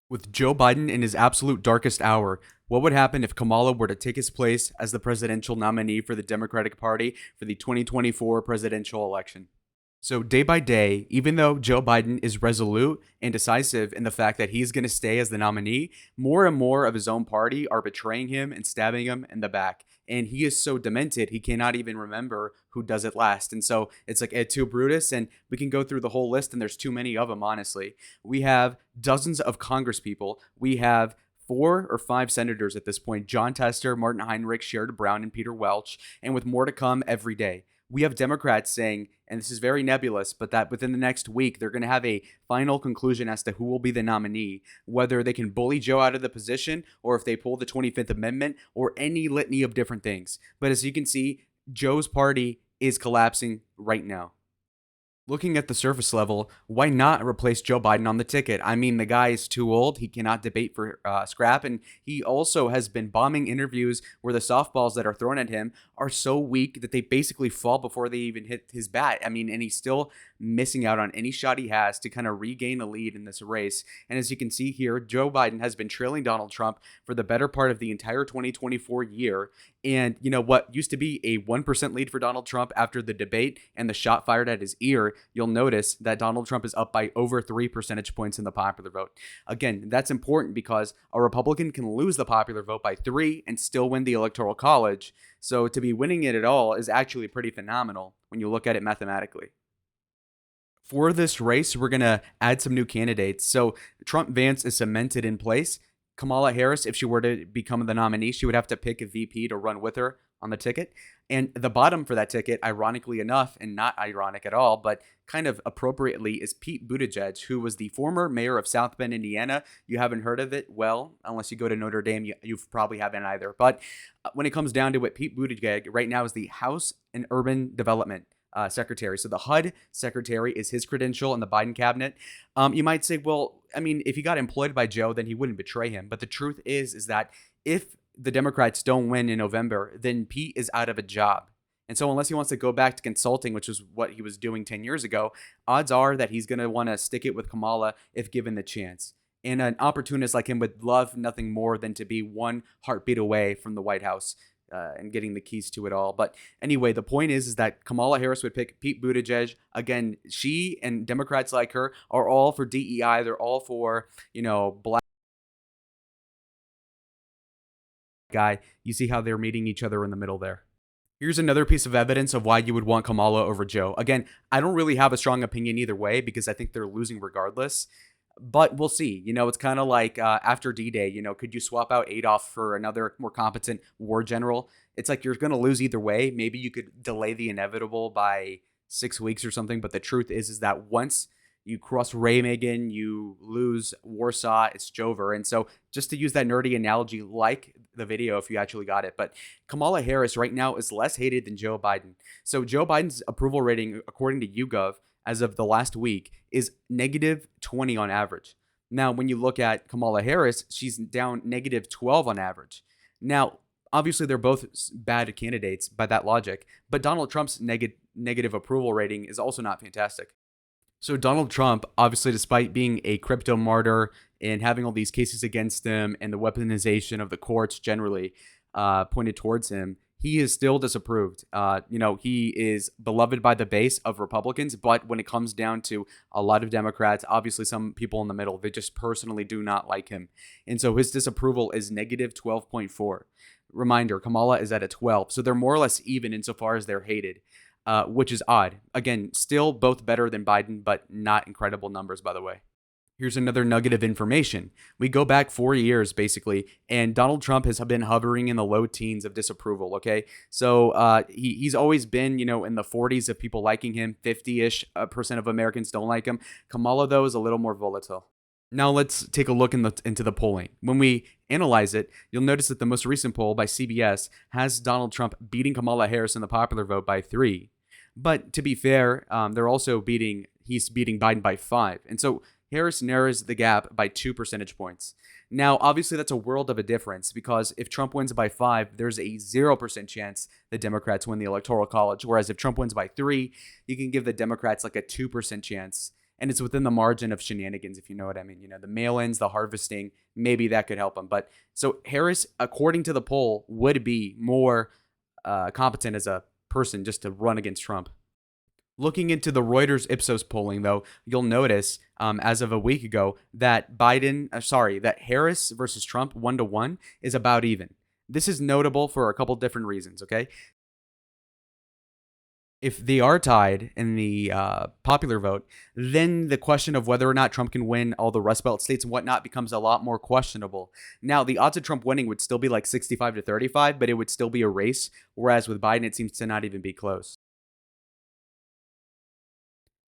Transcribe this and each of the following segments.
With Joe Biden in his absolute darkest hour, what would happen if Kamala were to take his place as the presidential nominee for the Democratic Party for the 2024 presidential election? So, day by day, even though Joe Biden is resolute and decisive in the fact that he's going to stay as the nominee, more and more of his own party are betraying him and stabbing him in the back. And he is so demented, he cannot even remember who does it last. And so it's like et tu Brutus, and we can go through the whole list, and there's too many of them, honestly. We have dozens of Congress people. We have 4 or 5 senators at this point: John Tester, Martin Heinrich, Sherrod Brown, and Peter Welch, and with more to come every day. We have Democrats saying, and this is very nebulous, but that within the next week, they're going to have a final conclusion as to who will be the nominee, whether they can bully Joe out of the position or if they pull the 25th Amendment or any litany of different things. But as you can see, Joe's party is collapsing right now. Looking at the surface level, why not replace Joe Biden on the ticket? I mean, the guy is too old. He cannot debate for scrap. And he also has been bombing interviews where the softballs that are thrown at him are so weak that they basically fall before they even hit his bat. I mean, and he's still missing out on any shot he has to kind of regain a lead in this race. And as you can see here, Joe Biden has been trailing Donald Trump for the better part of the entire 2024 year. And you know what used to be a 1% lead for Donald Trump after the debate and the shot fired at his ear, you'll notice that Donald Trump is up by over 3 percentage points in the popular vote. Again, that's important because a Republican can lose the popular vote by 3 and still win the Electoral College. So to be winning it at all is actually pretty phenomenal when you look at it mathematically. For this race, we're going to add some new candidates. So Trump-Vance is cemented in place. Kamala Harris, if she were to become the nominee, she would have to pick a VP to run with her on the ticket. And the bottom for that ticket, ironically enough, and not ironic at all, but kind of appropriately, is Pete Buttigieg, who was the former mayor of South Bend, Indiana. You haven't heard of it? Well, unless you go to Notre Dame, you probably haven't either. But when it comes down to it, Pete Buttigieg right now is the House and Urban Development secretary. So the HUD secretary is his credential in the Biden cabinet. You might say, well, I mean, if he got employed by Joe, then he wouldn't betray him. But the truth is that if the Democrats don't win in November, then Pete is out of a job. And so unless he wants to go back to consulting, which is what he was doing 10 years ago, odds are that he's going to want to stick it with Kamala if given the chance. And an opportunist like him would love nothing more than to be one heartbeat away from the White House and getting the keys to it all. But anyway, the point is that Kamala Harris would pick Pete Buttigieg. Again, she and Democrats like her are all for DEI. They're all for, black guy. You see how they're meeting each other in the middle there. Here's another piece of evidence of why you would want Kamala over Joe. Again, I don't really have a strong opinion either way because I think they're losing regardless. But we'll see. It's kind of like after D-Day, could you swap out Adolf for another more competent war general? It's like you're going to lose either way. Maybe you could delay the inevitable by 6 weeks or something. But the truth is that once you cross Remagen, you lose Warsaw, it's Jover. And so just to use that nerdy analogy, like the video if you actually got it. But Kamala Harris right now is less hated than Joe Biden. So Joe Biden's approval rating, according to YouGov, as of the last week, is -20 on average. Now, when you look at Kamala Harris, she's down -12 on average. Now, obviously, they're both bad candidates by that logic, but Donald Trump's negative approval rating is also not fantastic. So Donald Trump, obviously, despite being a crypto martyr and having all these cases against him and the weaponization of the courts generally pointed towards him, he is still disapproved. He is beloved by the base of Republicans, but when it comes down to a lot of Democrats, obviously some people in the middle, they just personally do not like him. And so his disapproval is -12.4. Reminder, Kamala is at a 12. So they're more or less even insofar as they're hated, which is odd. Again, still both better than Biden, but not incredible numbers, by the way. Here's another nugget of information. We go back 4 years, basically, and Donald Trump has been hovering in the low teens of disapproval, okay? So he's always been, in the 40s of people liking him. 50-ish percent of Americans don't like him. Kamala, though, is a little more volatile. Now let's take a look into the polling. When we analyze it, you'll notice that the most recent poll by CBS has Donald Trump beating Kamala Harris in the popular vote by 3. But to be fair, he's beating Biden by 5. And so Harris narrows the gap by 2 percentage points. Now, obviously, that's a world of a difference because if Trump wins by 5, there's a 0% chance the Democrats win the Electoral College. Whereas if Trump wins by 3, you can give the Democrats like a 2% chance. And it's within the margin of shenanigans, if you know what I mean. The mail-ins, the harvesting, maybe that could help him. But so Harris, according to the poll, would be more competent as a person just to run against Trump. Looking into the Reuters Ipsos polling, though, you'll notice as of a week ago that that Harris versus Trump 1-1 is about even. This is notable for a couple different reasons, okay? If they are tied in the popular vote, then the question of whether or not Trump can win all the Rust Belt states and whatnot becomes a lot more questionable. Now, the odds of Trump winning would still be like 65-35, but it would still be a race, whereas with Biden, it seems to not even be close.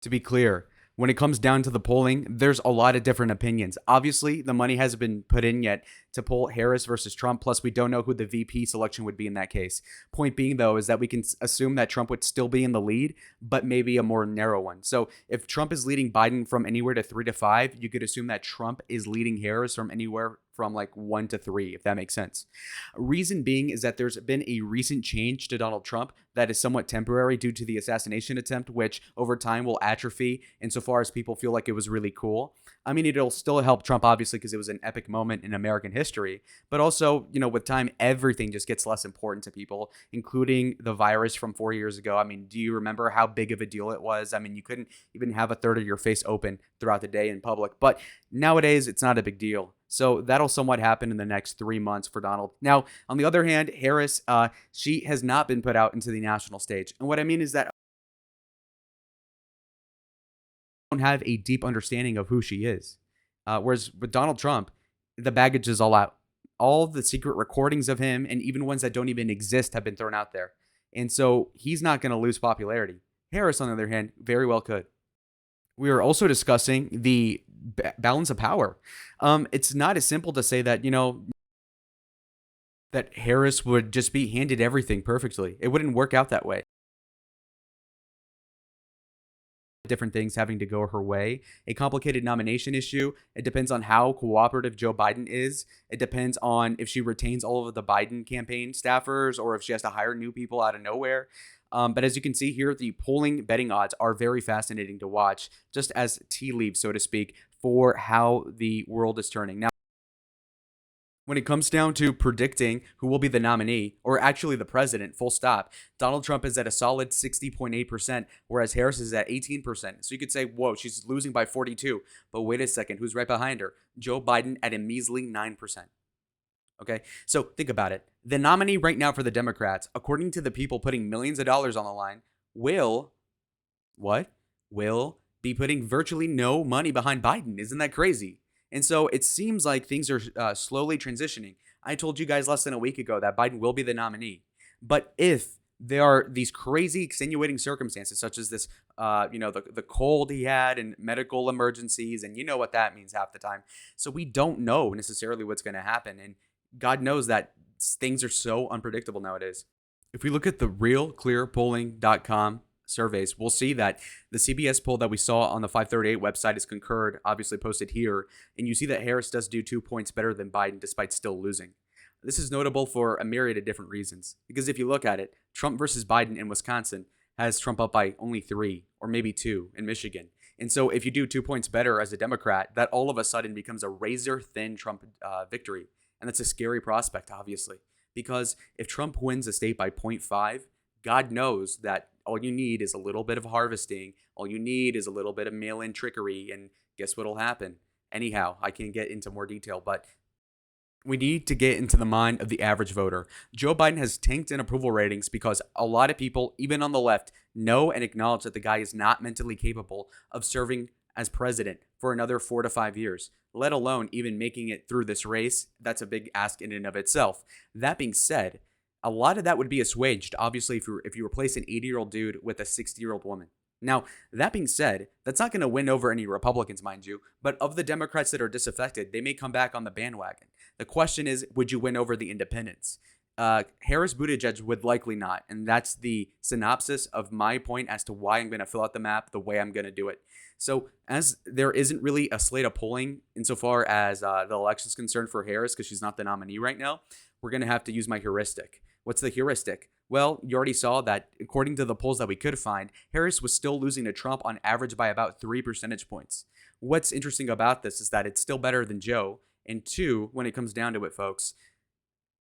To be clear, when it comes down to the polling, there's a lot of different opinions. Obviously, the money hasn't been put in yet to poll Harris versus Trump. Plus, we don't know who the VP selection would be in that case. Point being, though, is that we can assume that Trump would still be in the lead, but maybe a more narrow one. So if Trump is leading Biden from anywhere to 3-5, you could assume that Trump is leading Harris from anywhere from like 1-3, if that makes sense. Reason being is that there's been a recent change to Donald Trump that is somewhat temporary due to the assassination attempt, which over time will atrophy insofar as people feel like it was really cool. I mean, it'll still help Trump, obviously, because it was an epic moment in American history. But also, with time, everything just gets less important to people, including the virus from 4 years ago. I mean, do you remember how big of a deal it was? I mean, you couldn't even have a third of your face open throughout the day in public. But nowadays, it's not a big deal. So that'll somewhat happen in the next 3 months for Donald. Now, on the other hand, Harris, she has not been put out into the national stage. And what I mean is that I don't have a deep understanding of who she is. Whereas with Donald Trump, the baggage is all out. All the secret recordings of him and even ones that don't even exist have been thrown out there. And so he's not going to lose popularity. Harris, on the other hand, very well could. We are also discussing the balance of power. It's not as simple to say that, that Harris would just be handed everything perfectly. It wouldn't work out that way. Different things having to go her way. A complicated nomination issue. It depends on how cooperative Joe Biden is. It depends on if she retains all of the Biden campaign staffers or if she has to hire new people out of nowhere. But as you can see here, the polling betting odds are very fascinating to watch, just as tea leaves, so to speak, for how the world is turning. Now, when it comes down to predicting who will be the nominee, or actually the president, full stop, Donald Trump is at a solid 60.8%, whereas Harris is at 18%. So you could say, whoa, she's losing by 42. But wait a second, who's right behind her? Joe Biden at a measly 9%. Okay, so think about it. The nominee right now for the Democrats, according to the people putting millions of dollars on the line, will be putting virtually no money behind Biden. Isn't that crazy? And so it seems like things are slowly transitioning. I told you guys less than a week ago that Biden will be the nominee. But if there are these crazy extenuating circumstances, such as this, the cold he had and medical emergencies, and you know what that means half the time. So we don't know necessarily what's going to happen. And God knows that things are so unpredictable nowadays. If we look at the realclearpolling.com surveys, we'll see that the CBS poll that we saw on the 538 website is concurred, obviously posted here, and you see that Harris does do 2 points better than Biden despite still losing. This is notable for a myriad of different reasons, because if you look at it, Trump versus Biden in Wisconsin has Trump up by only 3 or maybe 2 in Michigan. And so if you do 2 points better as a Democrat, that all of a sudden becomes a razor-thin Trump victory. And that's a scary prospect, obviously, because if Trump wins a state by 0.5, God knows that all you need is a little bit of harvesting. All you need is a little bit of mail-in trickery. And guess what'll happen? Anyhow, I can't get into more detail, but we need to get into the mind of the average voter. Joe Biden has tanked in approval ratings because a lot of people, even on the left, know and acknowledge that the guy is not mentally capable of serving as president for another 4 to 5 years, let alone even making it through this race. That's a big ask in and of itself. That being said, a lot of that would be assuaged, obviously, if you replace an 80-year-old dude with a 60-year-old woman. Now, that being said, that's not going to win over any Republicans, mind you, but of the Democrats that are disaffected, they may come back on the bandwagon. The question is, would you win over the independents? Harris Buttigieg would likely not, and that's the synopsis of my point as to why I'm going to fill out the map the way I'm going to do it. So as there isn't really a slate of polling insofar as the election is concerned for Harris because she's not the nominee right now, we're going to have to use my heuristic. What's the heuristic? Well, you already saw that according to the polls that we could find, Harris was still losing to Trump on average by about 3 percentage points. What's interesting about this is that it's still better than Joe. And two, when it comes down to it, folks,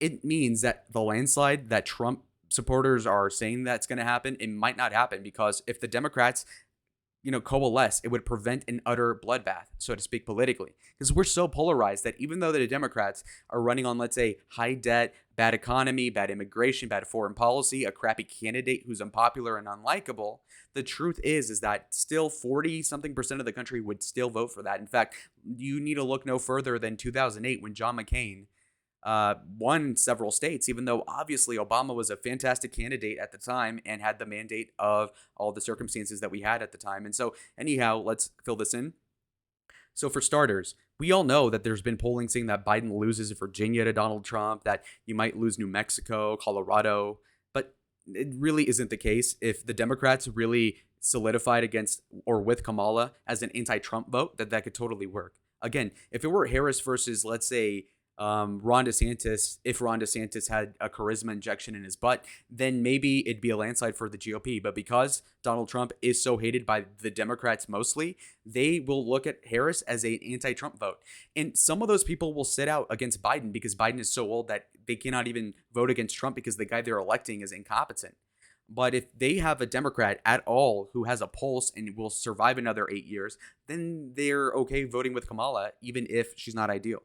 it means that the landslide that Trump supporters are saying that's going to happen, it might not happen, because if the Democrats coalesce, it would prevent an utter bloodbath, so to speak, politically. Because we're so polarized that even though the Democrats are running on, let's say, high debt, bad economy, bad immigration, bad foreign policy, a crappy candidate who's unpopular and unlikable, the truth is that still 40-something% of the country would still vote for that. In fact, you need to look no further than 2008 when John McCain won several states, even though obviously Obama was a fantastic candidate at the time and had the mandate of all the circumstances that we had at the time. And so anyhow, let's fill this in. So for starters, we all know that there's been polling saying that Biden loses Virginia to Donald Trump, that you might lose New Mexico, Colorado, but it really isn't the case. If the Democrats really solidified against or with Kamala as an anti-Trump vote, that could totally work. Again, if it were Harris versus, let's say, Ron DeSantis, if Ron DeSantis had a charisma injection in his butt, then maybe it'd be a landslide for the GOP. But because Donald Trump is so hated by the Democrats mostly, they will look at Harris as an anti-Trump vote. And some of those people will sit out against Biden because Biden is so old that they cannot even vote against Trump because the guy they're electing is incompetent. But if they have a Democrat at all who has a pulse and will survive another 8 years, then they're okay voting with Kamala, even if she's not ideal.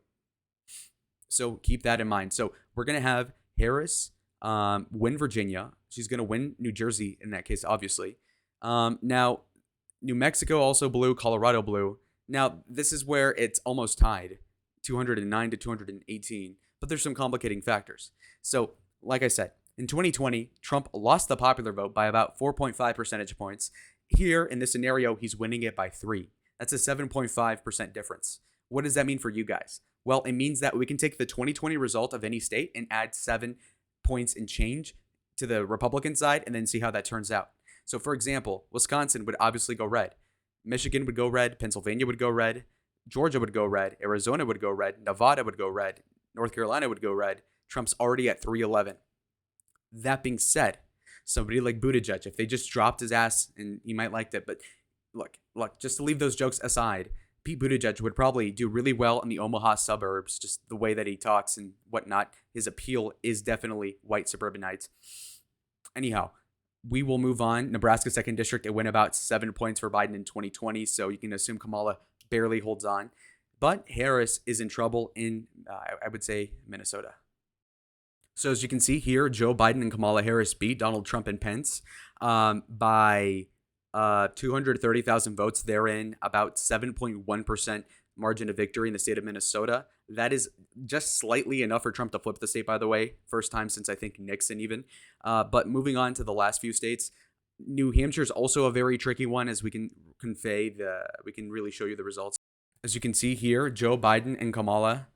So keep that in mind. So we're going to have Harris win Virginia. She's going to win New Jersey in that case, obviously. Now, New Mexico also blue, Colorado blue. Now, this is where it's almost tied, 209 to 218. But there's some complicating factors. So, like I said, in 2020, Trump lost the popular vote by about 4.5 percentage points. Here, in this scenario, he's winning it by 3. That's a 7.5% difference. What does that mean for you guys? Well, it means that we can take the 2020 result of any state and add 7 points and change to the Republican side and then see how that turns out. So, for example, Wisconsin would obviously go red. Michigan would go red. Pennsylvania would go red. Georgia would go red. Arizona would go red. Nevada would go red. North Carolina would go red. Trump's already at 311. That being said, somebody like Buttigieg, if they just dropped his ass, and he might like that, but look, just to leave those jokes aside, Pete Buttigieg would probably do really well in the Omaha suburbs, just the way that he talks and whatnot. His appeal is definitely white suburbanites. Anyhow, we will move on. Nebraska 2nd District, it went about 7 points for Biden in 2020, so you can assume Kamala barely holds on. But Harris is in trouble in, I would say, Minnesota. So as you can see here, Joe Biden and Kamala Harris beat Donald Trump and Pence by 230,000 votes. Therein, about 7.1% margin of victory in the state of Minnesota. That is just slightly enough for Trump to flip the state, by the way. First time since I think Nixon even. But moving on to the last few states, New Hampshire is also a very tricky one, as we can we can really show you the results. As you can see here, Joe Biden and Kamala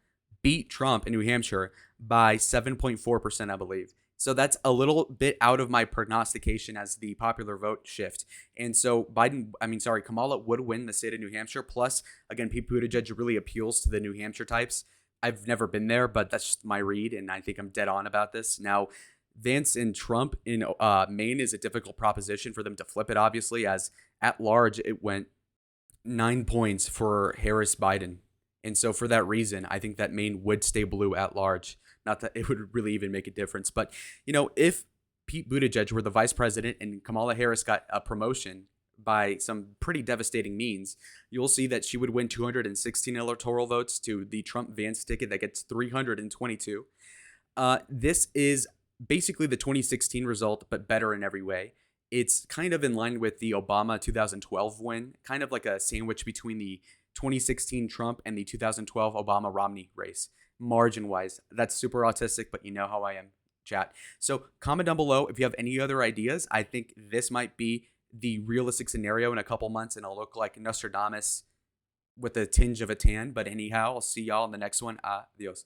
beat Trump in New Hampshire by 7.4%, I believe. So that's a little bit out of my prognostication as the popular vote shift. And so Kamala would win the state of New Hampshire. Plus, again, Pete Buttigieg really appeals to the New Hampshire types. I've never been there, but that's just my read, and I think I'm dead on about this. Now, Vance and Trump in Maine is a difficult proposition for them to flip it, obviously, as at large it went 9 points for Harris Biden. And so for that reason, I think that Maine would stay blue at large. Not that it would really even make a difference. But, if Pete Buttigieg were the vice president and Kamala Harris got a promotion by some pretty devastating means, you'll see that she would win 216 electoral votes to the Trump-Vance ticket that gets 322. This is basically the 2016 result, but better in every way. It's kind of in line with the Obama 2012 win, kind of like a sandwich between the 2016 Trump and the 2012 Obama-Romney race. Margin-wise, that's super autistic, but you know how I am, chat. So comment down below if you have any other ideas. I think this might be the realistic scenario in a couple months, and I'll look like Nostradamus with a tinge of a tan. But anyhow, I'll see y'all in the next one. Adios.